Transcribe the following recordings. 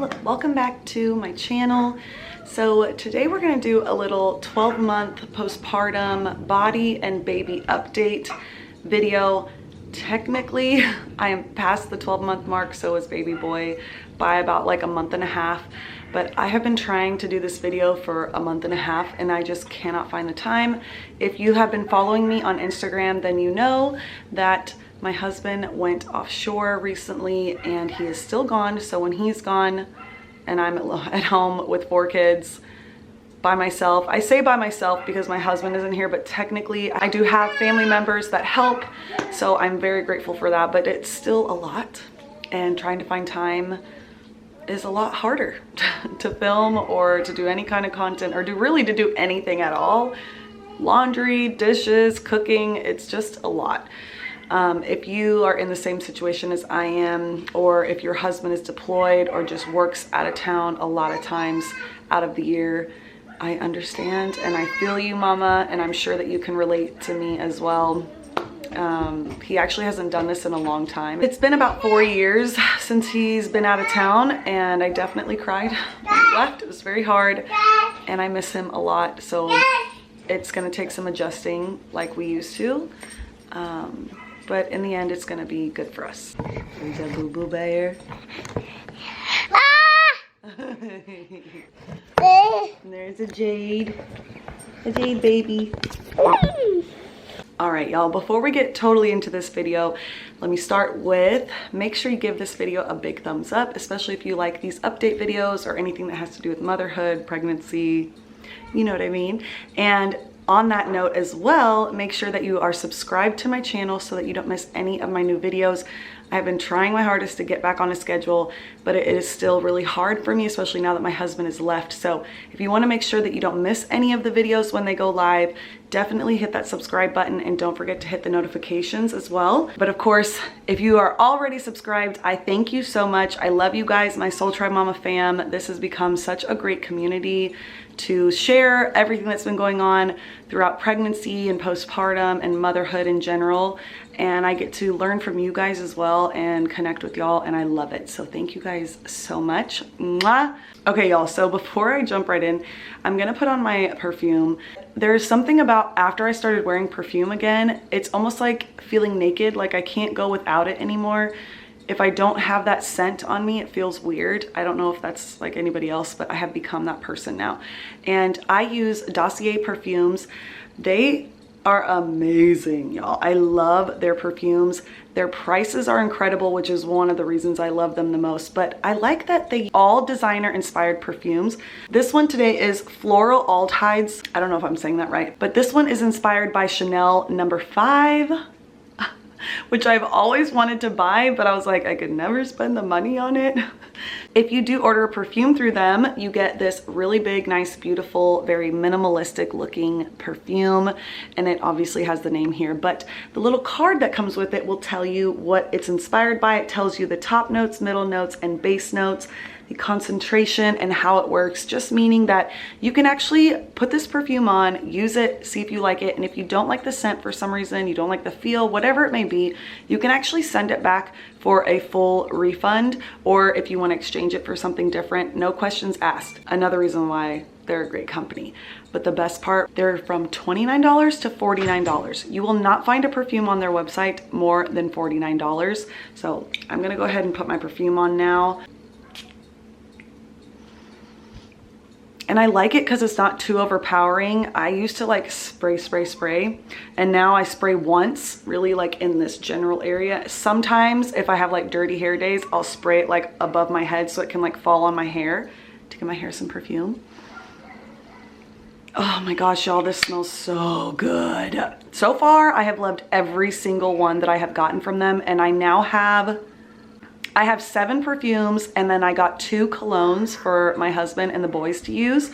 y'all, welcome back to my channel. So today we're going to do a little 12-month postpartum body and baby update video. Technically I am past the 12-month mark, so is baby boy by about like a month and a half, but I have been trying to do this video for a month and a half and I just cannot find the time. If you have been following me on Instagram, then you know that my husband went offshore recently and he is still gone. So when he's gone and I'm at home with 4 kids by myself, I say by myself because my husband isn't here, but technically I do have family members that help. So I'm very grateful for that, but it's still a lot and trying to find time is a lot harder to film or to do any kind of content or to do anything at all. Laundry, dishes, cooking, it's just a lot. If you are in the same situation as I am, or if your husband is deployed or just works out of town a lot of times out of the year, I understand and I feel you, mama, and I'm sure that you can relate to me as well. He actually hasn't done this in a long time. It's been about 4 years since he's been out of town and I definitely cried when he left. It was very hard and I miss him a lot, so it's gonna take some adjusting like we used to. But in the end, it's gonna be good for us. There's a boo-boo bear. And there's a Jade baby. All right, y'all, before we get totally into this video, let me start with, make sure you give this video a big thumbs up, especially if you like these update videos or anything that has to do with motherhood, pregnancy, you know what I mean? And on that note as well, make sure that you are subscribed to my channel so that you don't miss any of my new videos. I've been trying my hardest to get back on a schedule, but it is still really hard for me, especially now that my husband is left. So if you want to make sure that you don't miss any of the videos when they go live, definitely hit that subscribe button and don't forget to hit the notifications as well. But of course, if you are already subscribed, I thank you so much. I love you guys, my Soul Tribe Mama fam. This has become such a great community to share everything that's been going on throughout pregnancy and postpartum and motherhood in general. And I get to learn from you guys as well and connect with y'all, and I love it. So thank you guys so much. Mwah. Okay, y'all, so before I jump right in, I'm gonna put on my perfume. There's something about after I started wearing perfume again, it's almost like feeling naked, like I can't go without it anymore. If I don't have that scent on me, it feels weird. I don't know if that's like anybody else, but I have become that person now. And I use Dossier perfumes. They are amazing, y'all. I love their perfumes. Their prices are incredible, which is one of the reasons I love them the most. But I like that they all designer inspired perfumes. This one today is Floral Aldehydes. I don't know if I'm saying that right, but this one is inspired by Chanel No. 5. Which I've always wanted to buy, but I was like, I could never spend the money on it. If you do order a perfume through them, you get this really big, nice, beautiful, very minimalistic looking perfume. And it obviously has the name here, but the little card that comes with it will tell you what it's inspired by. It tells you the top notes, middle notes, and base notes, the concentration and how it works, just meaning that you can actually put this perfume on, use it, see if you like it, and if you don't like the scent for some reason, you don't like the feel, whatever it may be, you can actually send it back for a full refund, or if you want to exchange it for something different, no questions asked. Another reason why they're a great company. But the best part, they're from $29 to $49. You will not find a perfume on their website more than $49. So I'm gonna go ahead and put my perfume on now. And I like it because it's not too overpowering. I used to like spray, and now I spray once, really like in this general area. Sometimes if I have like dirty hair days, I'll spray it like above my head so it can like fall on my hair to give my hair some perfume. Oh my gosh, y'all, this smells so good. So far, I have loved every single one that I have gotten from them, and I now have 7 perfumes, and then I got 2 colognes for my husband and the boys to use,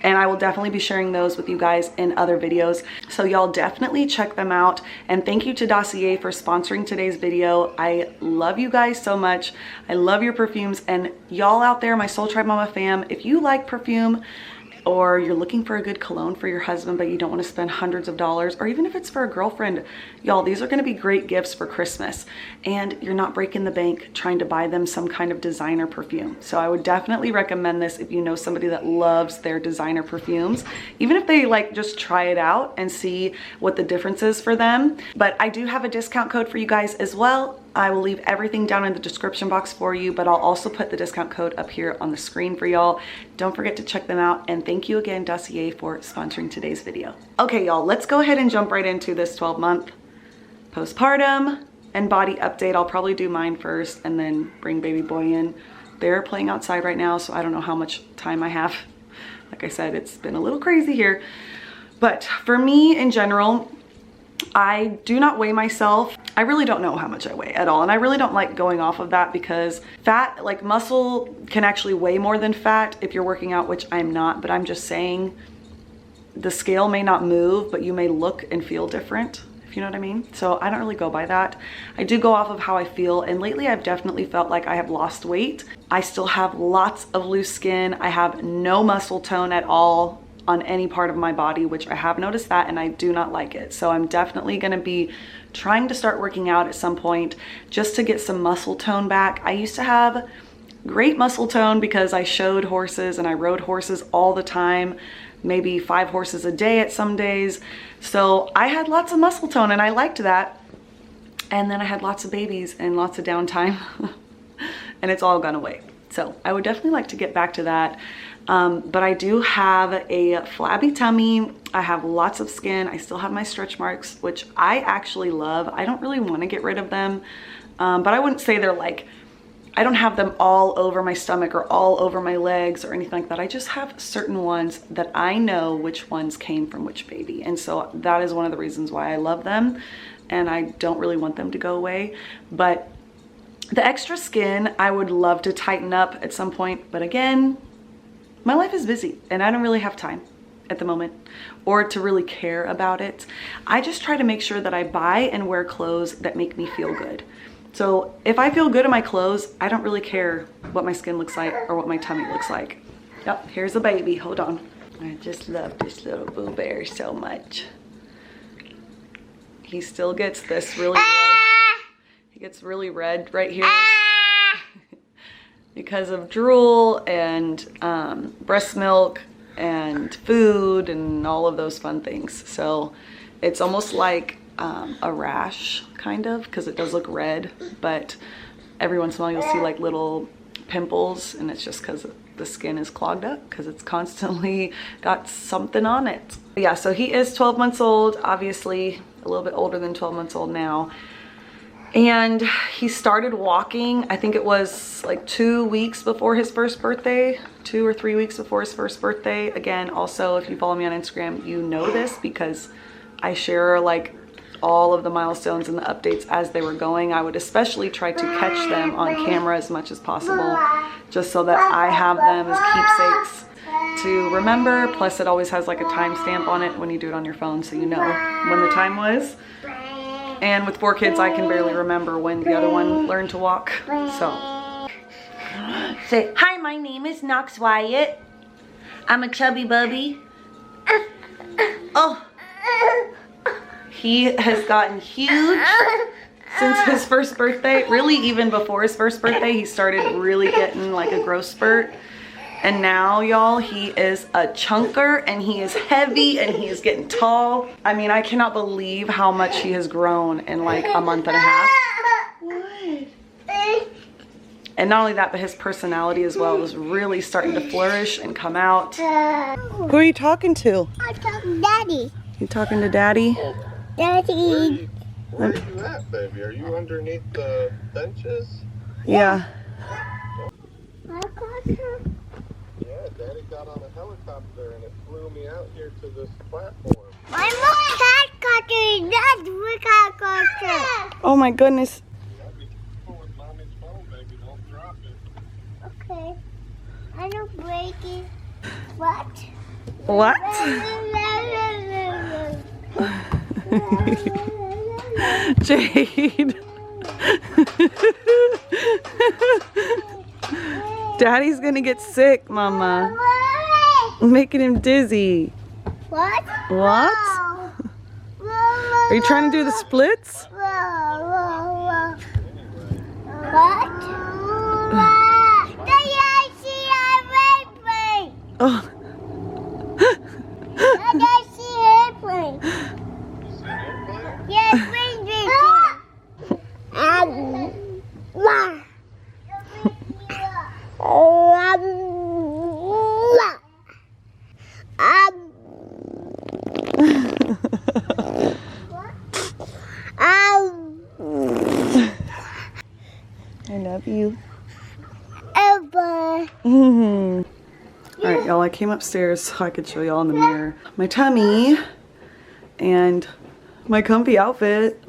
and I will definitely be sharing those with you guys in other videos. So y'all definitely check them out, and thank you to Dossier for sponsoring today's video. I love you guys so much. I love your perfumes, and y'all out there, my Soul Tribe Mama fam, if you like perfume, or you're looking for a good cologne for your husband but you don't want to spend hundreds of dollars, or even if it's for a girlfriend, y'all, these are going to be great gifts for Christmas, and you're not breaking the bank trying to buy them some kind of designer perfume. So I would definitely recommend this if you know somebody that loves their designer perfumes, even if they like just try it out and see what the difference is for them. But I do have a discount code for you guys as well. I will leave everything down in the description box for you, but I'll also put the discount code up here on the screen for y'all. Don't forget to check them out, and thank you again, Dossier, for sponsoring today's video. Okay, y'all, let's go ahead and jump right into this 12-month postpartum and body update. I'll probably do mine first and then bring baby boy in. They're playing outside right now, so I don't know how much time I have. Like I said, it's been a little crazy here. But for me in general, I do not weigh myself. I really don't know how much I weigh at all. And I really don't like going off of that, because fat, like muscle, can actually weigh more than fat if you're working out, which I'm not. But I'm just saying the scale may not move, but you may look and feel different, if you know what I mean. So I don't really go by that. I do go off of how I feel. And lately I've definitely felt like I have lost weight. I still have lots of loose skin. I have no muscle tone at all on any part of my body, which I have noticed that, and I do not like it. So I'm definitely gonna be trying to start working out at some point just to get some muscle tone back. I used to have great muscle tone because I showed horses and I rode horses all the time, maybe 5 horses a day at some days. So I had lots of muscle tone and I liked that. And then I had lots of babies and lots of downtime and it's all gone away. So I would definitely like to get back to that. But I do have a flabby tummy. I have lots of skin. I still have my stretch marks, which I actually love. I don't really want to get rid of them. But I wouldn't say they're like, I don't have them all over my stomach or all over my legs or anything like that. I just have certain ones that I know which ones came from which baby. And so that is one of the reasons why I love them. And I don't really want them to go away. But the extra skin, I would love to tighten up at some point. But again, my life is busy and I don't really have time at the moment or to really care about it. I just try to make sure that I buy and wear clothes that make me feel good. So if I feel good in my clothes, I don't really care what my skin looks like or what my tummy looks like. Yep, here's a baby, hold on. I just love this little boo bear so much. He still gets this really red. He gets really red right here. Because of drool and breast milk and food and all of those fun things. So it's almost like a rash, kind of, because it does look red, but every once in a while you'll see like little pimples, and it's just because the skin is clogged up because it's constantly got something on it. But yeah, so he is 12 months old, obviously a little bit older than 12 months old now. And he started walking, I think it was like 2 weeks before his first birthday, 2 or 3 weeks before his first birthday. Again, also, if you follow me on Instagram, you know this because I share like all of the milestones and the updates as they were going. I would especially try to catch them on camera as much as possible, just so that I have them as keepsakes to remember. Plus it always has like a timestamp on it when you do it on your phone, so you know when the time was. And with 4 kids, I can barely remember when the other one learned to walk. So, say, hi, my name is xoxo. I'm a chubby bubby. Oh, he has gotten huge since his first birthday. Really, even before his first birthday, he started really getting like a growth spurt. And now, y'all, he is a chunker and he is heavy and he is getting tall. I mean, I cannot believe how much he has grown in like a month and a half. What? And not only that, but his personality as well is really starting to flourish and come out. Who are you talking to? I'm talking to Daddy. You talking to Daddy? Daddy. Where are you at, baby? Are you underneath the benches? Yeah. Yeah, Daddy got on a helicopter and it flew me out here to this platform. My mom cat helicopter. Oh my goodness. Yeah, be careful with Mommy's phone, baby. Don't drop it. Okay. I don't break it. What? What? Jade. Daddy's gonna get sick, Mama. Making him dizzy. What? What? Whoa. Whoa, Are you trying to do the splits? Whoa, whoa, whoa. What? I see everything. Oh. I see everything. Yes, I love you. Ever. Alright, y'all, I came upstairs so I could show y'all in the mirror my tummy and my comfy outfit.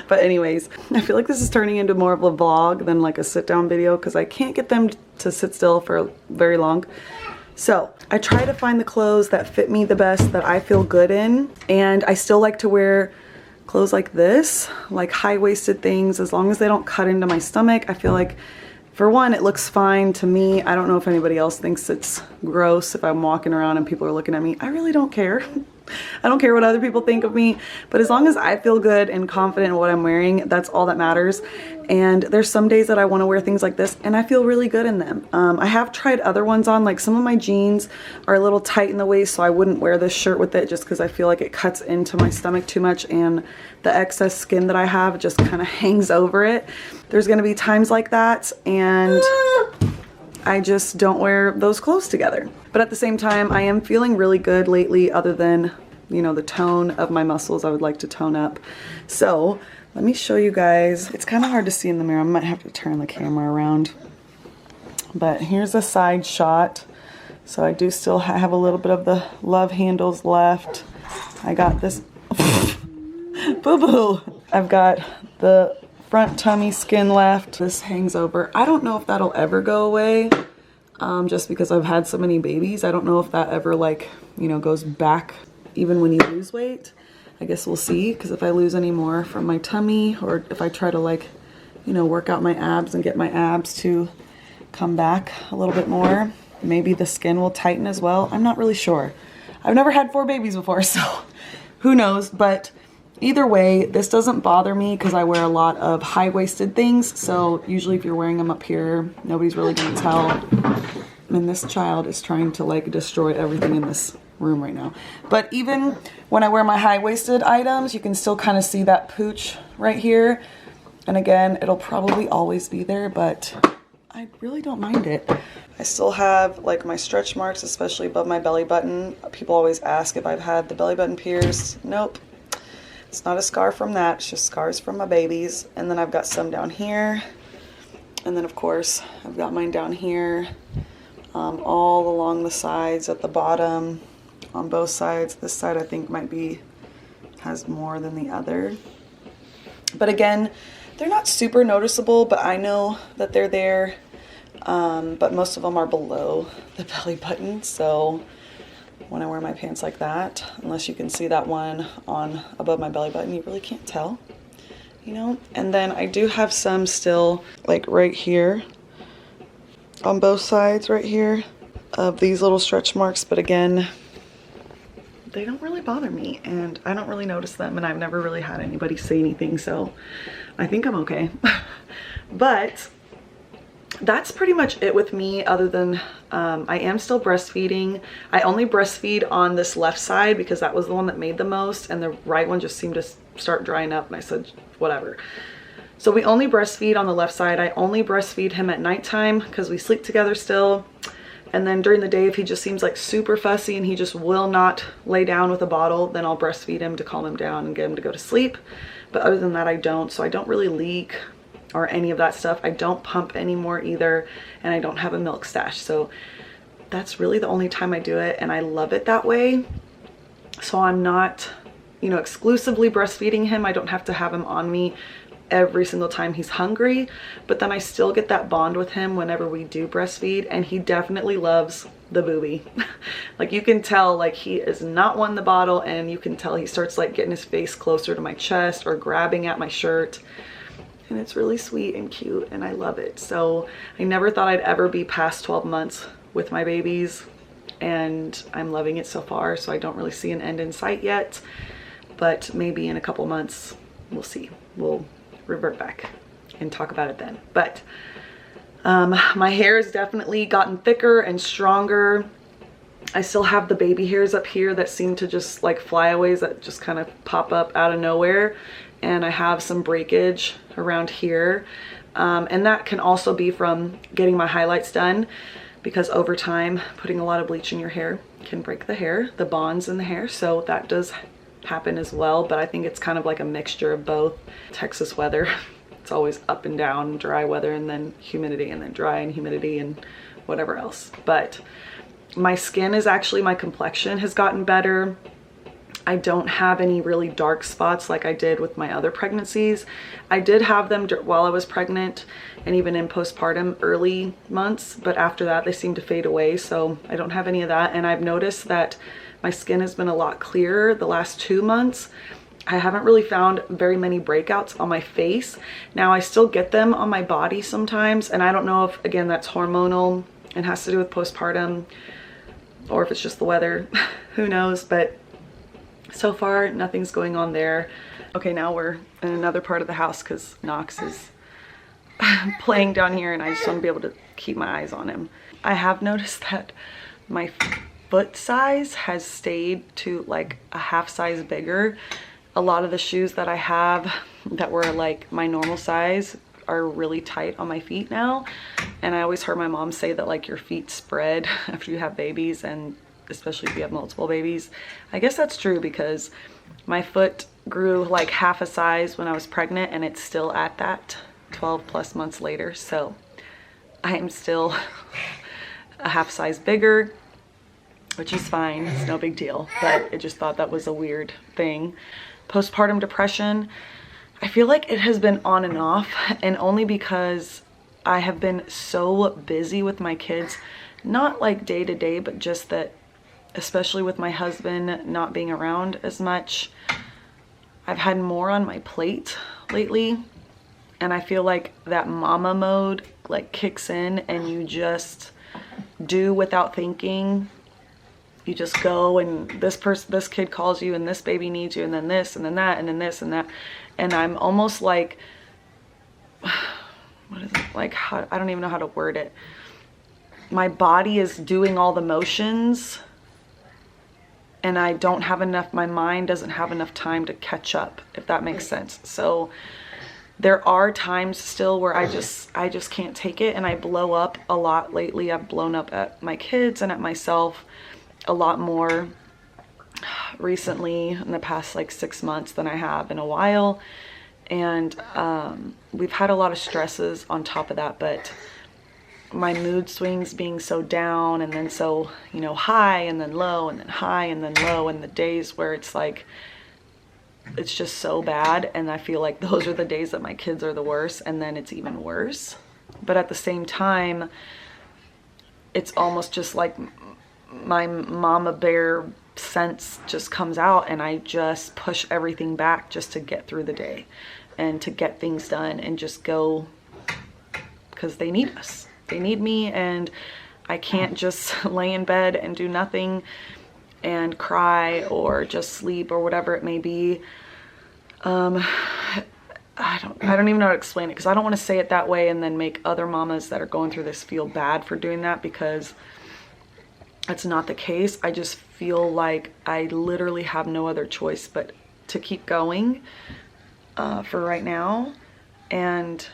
But anyways, I feel like this is turning into more of a vlog than like a sit down video because I can't get them to sit still for very long. So I try to find the clothes that fit me the best, that I feel good in, and I still like to wear clothes like this, like high-waisted things, as long as they don't cut into my stomach. I feel like, for one, it looks fine to me. I don't know if anybody else thinks it's gross if I'm walking around and people are looking at me. I really don't care. I don't care what other people think of me, but as long as I feel good and confident in what I'm wearing, that's all that matters. And there's some days that I want to wear things like this and I feel really good in them. I have tried other ones on, like some of my jeans are a little tight in the waist, so I wouldn't wear this shirt with it just because I feel like it cuts into my stomach too much and the excess skin that I have just kind of hangs over it. There's going to be times like that, and I just don't wear those clothes together. But at the same time, I am feeling really good lately, other than, you know, the tone of my muscles. I would like to tone up. So let me show you guys. It's kind of hard to see in the mirror. I might have to turn the camera around. But here's a side shot. So I do still have a little bit of the love handles left. I got this. Boo-boo. I've got the front tummy skin left. This hangs over. I don't know if that'll ever go away, just because I've had so many babies. I don't know if that ever, like, you know, goes back even when you lose weight. I guess we'll see, because if I lose any more from my tummy, or if I try to, like, you know, work out my abs and get my abs to come back a little bit more, maybe the skin will tighten as well. I'm not really sure. I've never had 4 babies before, so who knows. But either way, this doesn't bother me because I wear a lot of high-waisted things. So usually if you're wearing them up here, nobody's really going to tell. And this child is trying to, like, destroy everything in this room right now. But even when I wear my high-waisted items, you can still kind of see that pooch right here. And again, it'll probably always be there, but I really don't mind it. I still have, like, my stretch marks, especially above my belly button. People always ask if I've had the belly button pierced. Nope. It's not a scar from that, it's just scars from my babies. And then I've got some down here. And then of course, I've got mine down here, all along the sides, at the bottom, on both sides. This side I think has more than the other. But again, they're not super noticeable, but I know that they're there. But most of them are below the belly button, so when I wear my pants like that, unless you can see that one on above my belly button, you really can't tell, you know. And then I do have some still, like right here on both sides right here, of these little stretch marks, but again, they don't really bother me and I don't really notice them, and I've never really had anybody say anything, so I think I'm okay. But that's pretty much it with me, other than I am still breastfeeding. I only breastfeed on this left side because that was the one that made the most, and the right one just seemed to start drying up, and I said whatever. So we only breastfeed on the left side. I only breastfeed him at nighttime because we sleep together still. And then during the day, if he just seems like super fussy and he just will not lay down with a bottle, then I'll breastfeed him to calm him down and get him to go to sleep. But other than that, I don't. So I don't really leak or any of that stuff. I don't pump anymore either, and I don't have a milk stash. So that's really the only time I do it, and I love it that way. So I'm not, you know, exclusively breastfeeding him. I don't have to have him on me every single time he's hungry, but then I still get that bond with him whenever we do breastfeed, and he definitely loves the boobie. Like, you can tell, like, he is not wanting the bottle, and you can tell he starts like getting his face closer to my chest or grabbing at my shirt. And it's really sweet and cute, and I love it. So I never thought I'd ever be past 12 months with my babies. and I'm loving it so far. So I don't really see an end in sight yet, but maybe in a couple months, we'll see. We'll revert back and talk about it then. But my hair has definitely gotten thicker and stronger. I still have the baby hairs up here that seem to just like flyaways that just kind of pop up out of nowhere. And I have some breakage around here. And that can also be from getting my highlights done, because over time, putting a lot of bleach in your hair can break the hair, the bonds in the hair. So that does happen as well. But I think it's kind of like a mixture of both. Texas weather, it's always up and down, dry weather and then humidity, and then dry and humidity and whatever else. But my skin is actually, my complexion has gotten better. I don't have any really dark spots like I did with my other pregnancies. I did have them while I was pregnant and even in postpartum early months, but after that they seem to fade away. So I don't have any of that. And I've noticed that my skin has been a lot clearer the last 2 months. I haven't really found very many breakouts on my face. Now I still get them on my body sometimes, and I don't know if, again, that's hormonal and has to do with postpartum, or if it's just the weather. Who knows? But so far nothing's going on there. Okay, now we're in another part of the house because Knox is playing down here and I just want to be able to keep my eyes on him. I have noticed that my foot size has stayed to like a half size bigger. A lot of the shoes that I have that were like my normal size are really tight on my feet now. And I always heard my mom say that like your feet spread after you have babies, and especially if you have multiple babies. I guess that's true, because my foot grew like half a size when I was pregnant and it's still at that 12 plus months later. So I am still a half size bigger, which is fine. It's no big deal, but I just thought that was a weird thing. Postpartum depression, I feel like it has been on and off, and only because I have been so busy with my kids, not like day to day, but just that, especially with my husband not being around as much, I've had more on my plate lately. And I feel like that mama mode like kicks in and you just do without thinking. You just go, and this kid calls you, and this baby needs you, and then this, and then that, and then this, and that. And I'm almost like, what is it? Like, I don't even know how to word it. My body is doing all the motions, and I don't have enough, my mind doesn't have enough time to catch up, if that makes sense. So there are times still where I just can't take it, and I blow up a lot lately. I've blown up at my kids and at myself a lot more recently in the past like 6 months than I have in a while. And we've had a lot of stresses on top of that, but my mood swings being so down and then so, you know, high and then low and then high and then low, and the days where it's like, it's just so bad. And I feel like those are the days that my kids are the worst, and then it's even worse. But at the same time, it's almost just like my mama bear sense just comes out, and I just push everything back just to get through the day and to get things done and just go, because they need us. They need me, and I can't just lay in bed and do nothing and cry or just sleep or whatever it may be. I don't even know how to explain it, because I don't want to say it that way and then make other mamas that are going through this feel bad for doing that, because that's not the case. I just feel like I literally have no other choice but to keep going for right now. And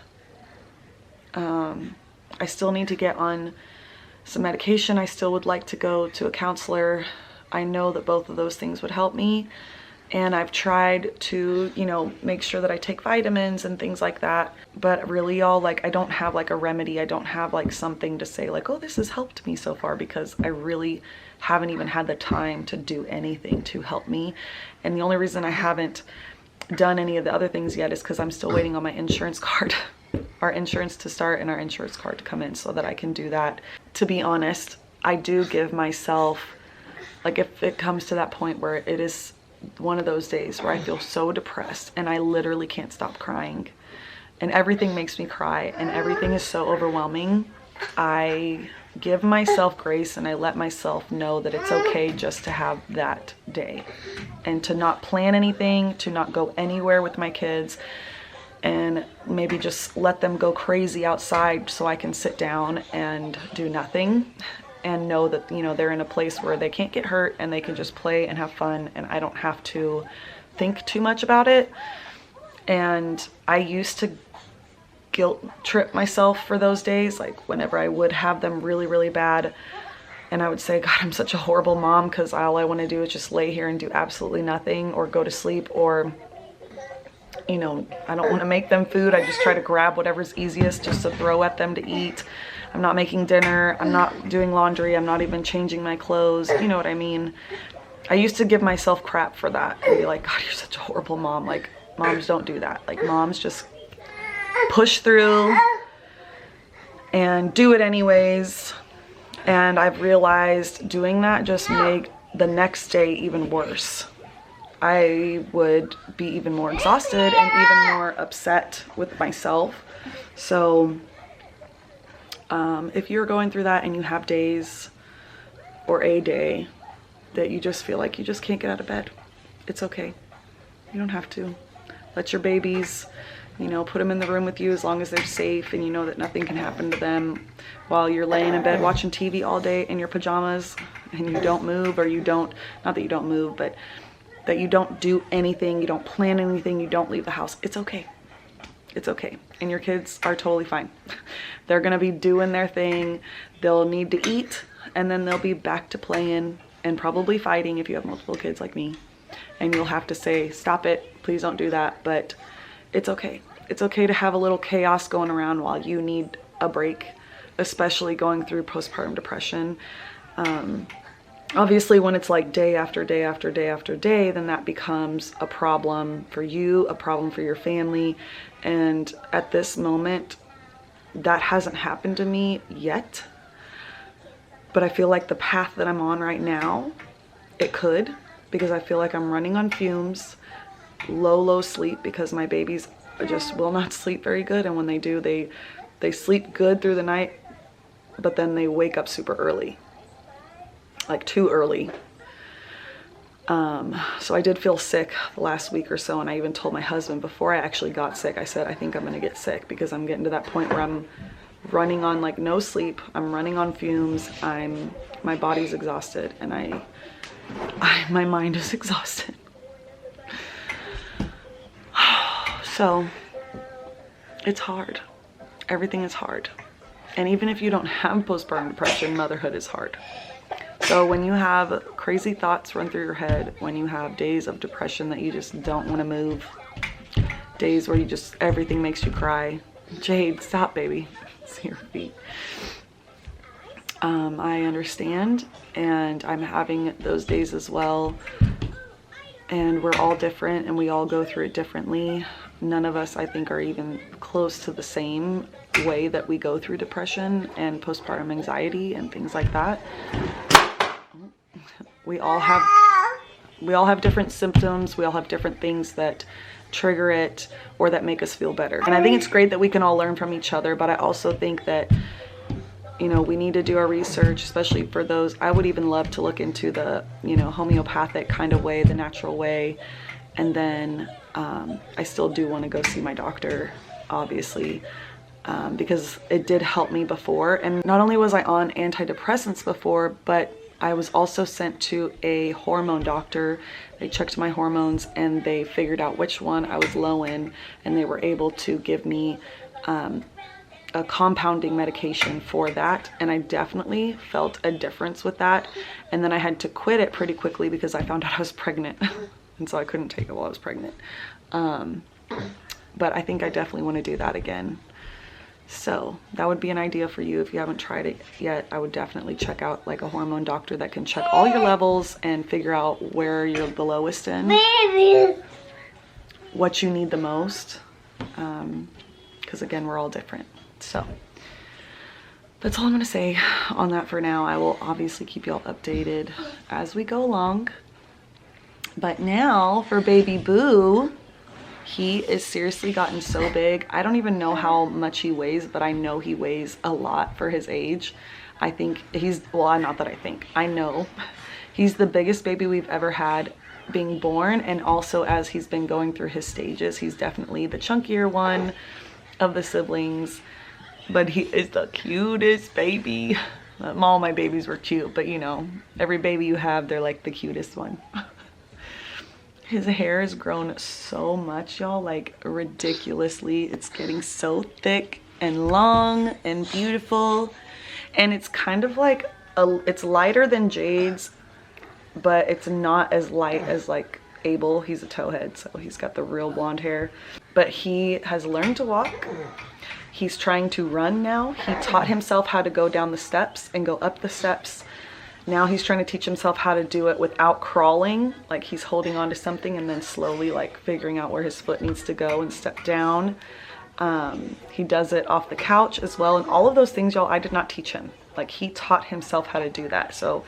I still need to get on some medication. I still would like to go to a counselor. I know that both of those things would help me. And I've tried to, you know, make sure that I take vitamins and things like that. But really, y'all, like, I don't have like a remedy. I don't have like something to say like, oh, this has helped me so far, because I really haven't even had the time to do anything to help me. And the only reason I haven't done any of the other things yet is because I'm still waiting on my insurance card, our insurance to start and our insurance card to come in so that I can do that. To be honest, I do give myself, like, if it comes to that point where it is one of those days where I feel so depressed and I literally can't stop crying and everything makes me cry and everything is so overwhelming, I give myself grace and I let myself know that it's okay just to have that day and to not plan anything, to not go anywhere with my kids, and maybe just let them go crazy outside so I can sit down and do nothing and know that, you know, they're in a place where they can't get hurt and they can just play and have fun and I don't have to think too much about it. And I used to guilt trip myself for those days, like whenever I would have them really, really bad, and I would say, God, I'm such a horrible mom because all I want to do is just lay here and do absolutely nothing or go to sleep, or, you know, I don't want to make them food. I just try to grab whatever's easiest just to throw at them to eat. I'm not making dinner. I'm not doing laundry. I'm not even changing my clothes. You know what I mean? I used to give myself crap for that and be like, God, you're such a horrible mom. Like, moms don't do that. Like, moms just push through and do it anyways. And I've realized doing that just made the next day even worse. I would be even more exhausted and even more upset with myself. So if you're going through that and you have days or a day that you just feel like you just can't get out of bed, it's okay. You don't have to. Let your babies, you know, put them in the room with you as long as they're safe and you know that nothing can happen to them while you're laying in bed watching TV all day in your pajamas and you don't move, or you don't, not that you don't move, but that you don't do anything, you don't plan anything, you don't leave the house. It's okay. It's okay. And your kids are totally fine. They're gonna be doing their thing. They'll need to eat and then they'll be back to playing and probably fighting if you have multiple kids like me. And you'll have to say, stop it, please don't do that. But it's okay. It's okay to have a little chaos going around while you need a break, especially going through postpartum depression. Obviously, when it's like day after day after day after day, then that becomes a problem for you, a problem for your family. And at this moment, that hasn't happened to me yet. But I feel like the path that I'm on right now, it could, because I feel like I'm running on fumes, low sleep, because my babies just will not sleep very good. And when they do, they sleep good through the night, but then they wake up super early. Like too early. So I did feel sick the last week or so, and I even told my husband before I actually got sick, I said, I think I'm gonna get sick because I'm getting to that point where I'm running on like no sleep, I'm running on fumes, my body's exhausted, and my mind is exhausted. So it's hard. Everything is hard. And even if you don't have postpartum depression, motherhood is hard. So when you have crazy thoughts run through your head, when you have days of depression that you just don't want to move, days where everything makes you cry. Jade, stop, baby. See your feet. I understand, and I'm having those days as well. And we're all different and we all go through it differently. None of us, I think, are even close to the same way that we go through depression and postpartum anxiety and things like that. We all have different symptoms. We all have different things that trigger it or that make us feel better. And I think it's great that we can all learn from each other, but I also think that, you know, we need to do our research, especially for those. I would even love to look into the, you know, homeopathic kind of way, the natural way. And then I still do want to go see my doctor, obviously, because it did help me before. And not only was I on antidepressants before, but I was also sent to a hormone doctor. They checked my hormones and they figured out which one I was low in, and they were able to give me a compounding medication for that. And I definitely felt a difference with that. And then I had to quit it pretty quickly because I found out I was pregnant. And so I couldn't take it while I was pregnant. But I think I definitely want to do that again. So that would be an idea for you if you haven't tried it yet. I would definitely check out like a hormone doctor that can check all your levels and figure out where you're the lowest in, what you need the most, because again, we're all different. So that's all I'm gonna say on that for now. I will obviously keep y'all updated as we go along. But now for baby Boo, he is seriously gotten so big. I don't even know how much he weighs, but I know he weighs a lot for his age. I think he's, well, not that I think, I know he's the biggest baby we've ever had being born, and also as he's been going through his stages, he's definitely the chunkier one of the siblings, but he is the cutest baby. All my babies were cute, but you know, every baby you have, they're like the cutest one. His hair has grown so much, y'all, like ridiculously. It's getting so thick and long and beautiful, and it's kind of like it's lighter than Jade's, but it's not as light as like Abel. He's a towhead, so he's got the real blonde hair, but he has learned to walk. He's trying to run now. He taught himself how to go down the steps and go up the steps. Now he's trying to teach himself how to do it without crawling. Like he's holding on to something and then slowly like figuring out where his foot needs to go and step down. He does it off the couch as well. And all of those things, y'all, I did not teach him. Like he taught himself how to do that. So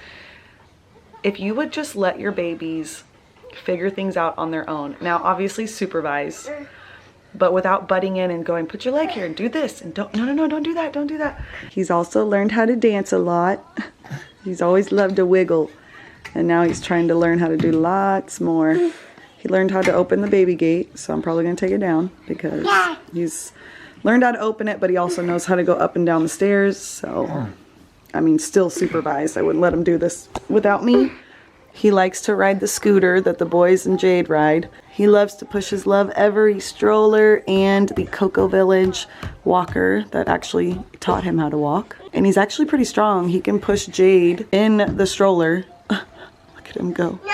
if you would just let your babies figure things out on their own. Now, obviously supervise, but without butting in and going, put your leg here and do this. And don't do that. Don't do that. He's also learned how to dance a lot. He's always loved to wiggle. And now he's trying to learn how to do lots more. He learned how to open the baby gate. So I'm probably going to take it down because he's learned how to open it, but he also knows how to go up and down the stairs. So, I mean, still supervised. I wouldn't let him do this without me. He likes to ride the scooter that the boys and Jade ride. He loves to push his Love Every stroller and the Cocoa Village walker that actually taught him how to walk. And he's actually pretty strong. He can push Jade in the stroller. Look at him go. No.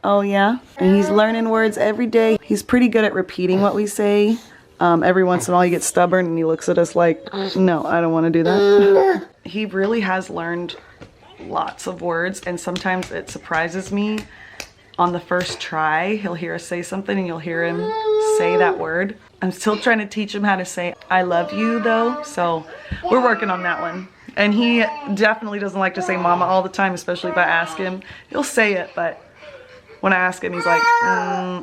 Oh yeah? And he's learning words every day. He's pretty good at repeating what we say. Every once in a while he gets stubborn and he looks at us like, no, I don't want to do that. He really has learned lots of words, and sometimes it surprises me. On the first try, he'll hear us say something and you'll hear him say that word. I'm still trying to teach him how to say I love you though, so we're working on that one. And he definitely doesn't like to say mama all the time, especially if I ask him. He'll say it, but when I ask him, he's like,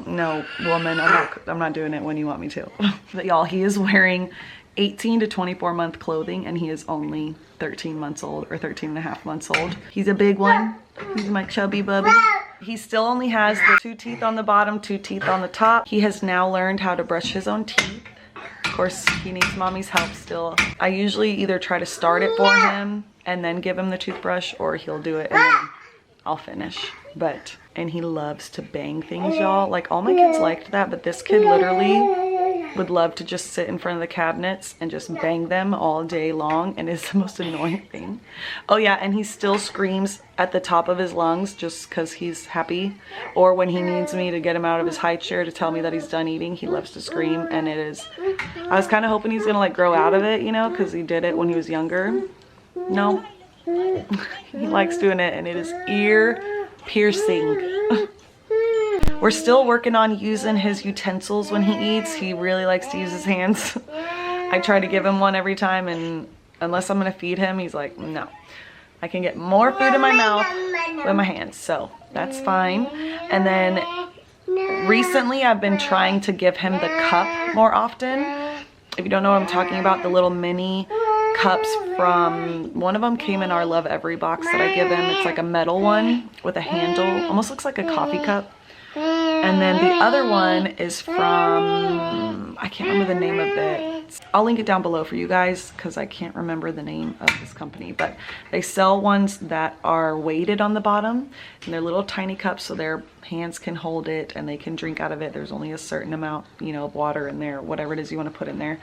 no, woman, I'm not doing it when you want me to. But y'all, he is wearing 18 to 24 month clothing, and he is only 13 months old, or 13 and a half months old. He's a big one. He's my chubby bubby. He still only has the 2 teeth on the bottom, 2 teeth on the top. He has now learned how to brush his own teeth. Of course, he needs mommy's help still. I usually either try to start it for him and then give him the toothbrush, or he'll do it and then I'll finish. And he loves to bang things, y'all. Like, all my kids liked that, but this kid literally would love to just sit in front of the cabinets and just bang them all day long, and it's the most annoying thing. Oh yeah, and he still screams at the top of his lungs just because he's happy, or when he needs me to get him out of his high chair to tell me that he's done eating, he loves to scream. And it is, I was kind of hoping he's gonna like grow out of it, you know, because he did it when he was younger. No, he likes doing it, and it is ear piercing. We're still working on using his utensils when he eats. He really likes to use his hands. I try to give him one every time, and unless I'm gonna feed him, he's like, no. I can get more food in my mouth with my hands, so that's fine. And then recently I've been trying to give him the cup more often. If you don't know what I'm talking about, the little mini cups from, one of them came in our Love Every box that I give him. It's like a metal one with a handle, almost looks like a coffee cup. And then the other one is from, I can't remember the name of it. I'll link it down below for you guys because I can't remember the name of this company, but they sell ones that are weighted on the bottom, and they're little tiny cups so their hands can hold it and they can drink out of it. There's only a certain amount, you know, of water in there, whatever it is you want to put in there.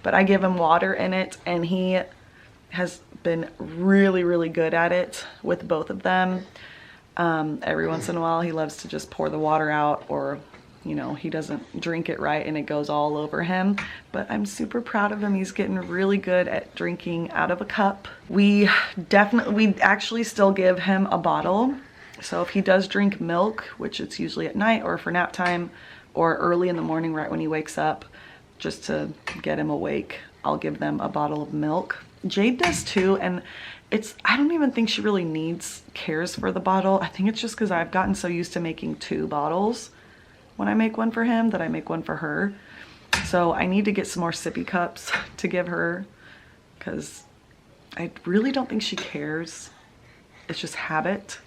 But I give him water in it, and he has been really good at it with both of them. Every once in a while he loves to just pour the water out, or you know, he doesn't drink it right and it goes all over him. But I'm super proud of him. He's getting really good at drinking out of a cup. We actually still give him a bottle. So if he does drink milk, which it's usually at night or for nap time or early in the morning right when he wakes up, just to get him awake, I'll give them a bottle of milk. Jade does too, and I don't even think she really cares for the bottle. I think it's just because I've gotten so used to making 2 bottles when I make one for him that I make one for her. So I need to get some more sippy cups to give her, because I really don't think she cares. It's just habit.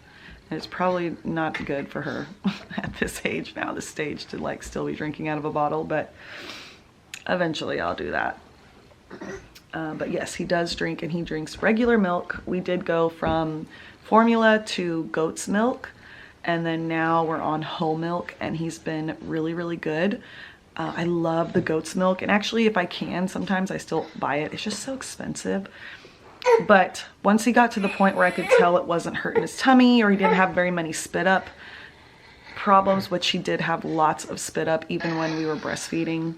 And it's probably not good for her at this age now, this stage, to like still be drinking out of a bottle, but eventually I'll do that. But yes, he does drink, and he drinks regular milk. We did go from formula to goat's milk, and then now we're on whole milk, and he's been really, really good. I love the goat's milk, and actually if I can, sometimes I still buy it. It's just so expensive. But once he got to the point where I could tell it wasn't hurting his tummy, or he didn't have very many spit up problems, which he did have lots of spit up even when we were breastfeeding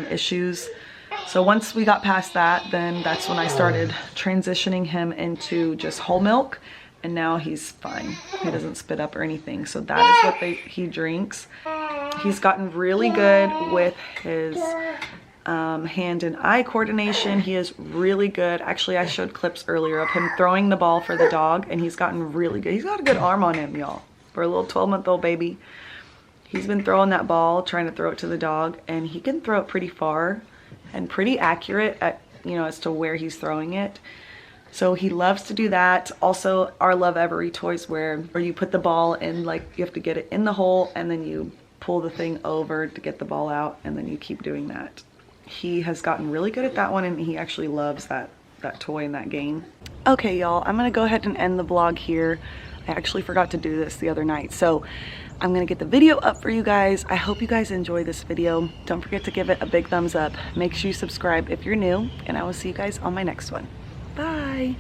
issues. So once we got past that, then that's when I started transitioning him into just whole milk, and now he's fine. He doesn't spit up or anything. So that is what he drinks. He's gotten really good with his hand and eye coordination. He is really good. Actually, I showed clips earlier of him throwing the ball for the dog, and he's gotten really good. He's got a good arm on him, y'all. For a little 12-month-old baby, he's been throwing that ball, trying to throw it to the dog, and he can throw it pretty far and pretty accurate at, you know, as to where he's throwing it. So he loves to do that. Also, our Love Every toys where you put the ball in, like you have to get it in the hole, and then you pull the thing over to get the ball out, and then you keep doing that. He has gotten really good at that one, and he actually loves that toy and that game. Okay, y'all, I'm gonna go ahead and end the vlog here. I actually forgot to do this the other night, so I'm gonna get the video up for you guys. I hope you guys enjoy this video. Don't forget to give it a big thumbs up. Make sure you subscribe if you're new, and I will see you guys on my next one. Bye.